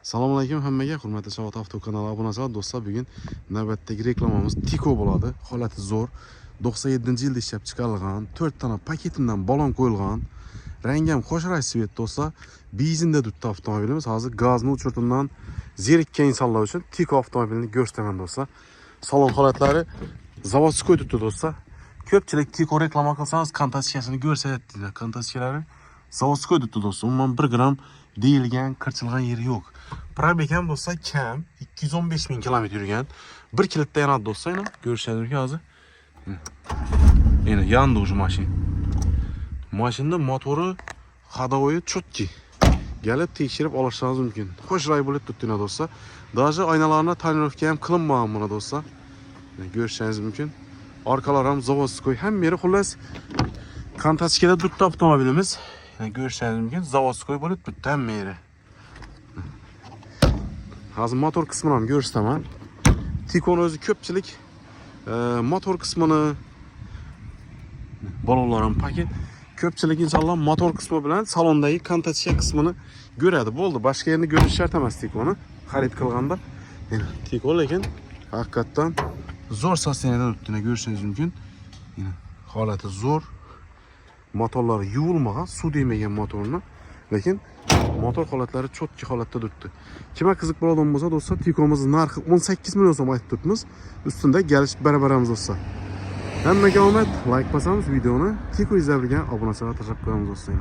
Assalomu alaykum hammaga, hurmatli Savat Avto kanali obunachilari do'stlar. Bugun navbatdagi reklamamiz Tiko bo'ladi. Holati zo'r. 97-yilda ishlab chiqarilgan, 4 tana paketidan balon qo'yilgan. Rangi ham xo'sh rasvet do'stlar. Benzinda turibdi avtomobilimiz. Hozir gazni o'chirtimdan zerikkan insonlar uchun Tiko avtomobilini ko'rsataman do'stlar. Salon holatlari zavodskoy turibdi do'stlar. Ko'pchilik Tiko reklama qilsangiz kontatsiyasini ko'rsatadi. Kontatsiyalari zavodskoy turibdi do'stlar. Umuman 1 gram deyilgan, qirchilgan yeri yo'q. Probeg ham do'stlar kam, 215 ming kilometr yurgan. 1 kilitda yanadi do'stlar, yana ko'rishadiki hozir. Yana yandi o'sha mashina. Mashinning motori hadovoyi chotki. Gelib tekshirib olishingiz mumkin. Xo'sh bo'lib turibdi do'stlar. Даже aynalarına tonirovka ham qilinmagan buni do'stlar. Ko'rishingiz mumkin. Orqalar ham zavodskoy, hamma yeri xullas kontatsiyada turibdi avtomobilimiz. Ko'rishingiz mumkin, zavodskoy bo'lib turibdi hamma yeri. Hozir motor qismini ham ko'rsataman. Tiko'ning o'zi ko'pchilik motor qismini balonlarim paket. Ko'pchilik insonlar motor qismi bilan salondagi kontatsiya qismini ko'radi. Bo'ldi, boshqa yerni ko'rish shart emas Tiko'ni xarid qilganda. Tiko lekin haqiqatdan zo'r sosteniyada turibdi, ko'rishingiz mumkin. Holati zo'r. Motorlari yuvilmagan, suv demagan motorni, lekin motor holatlari chotki holatda turibdi. Kimga qiziq bo'ladigan bo'lsa do'stlar, Tiko'mizning narxi 18 million so'm aytib turibmiz. Ustida galish barabaramiz do'stlar. Hammaga omad, like bosamiz videoni, Tiko izlab turgan obunachilarga tashakkur qilamiz do'stlar.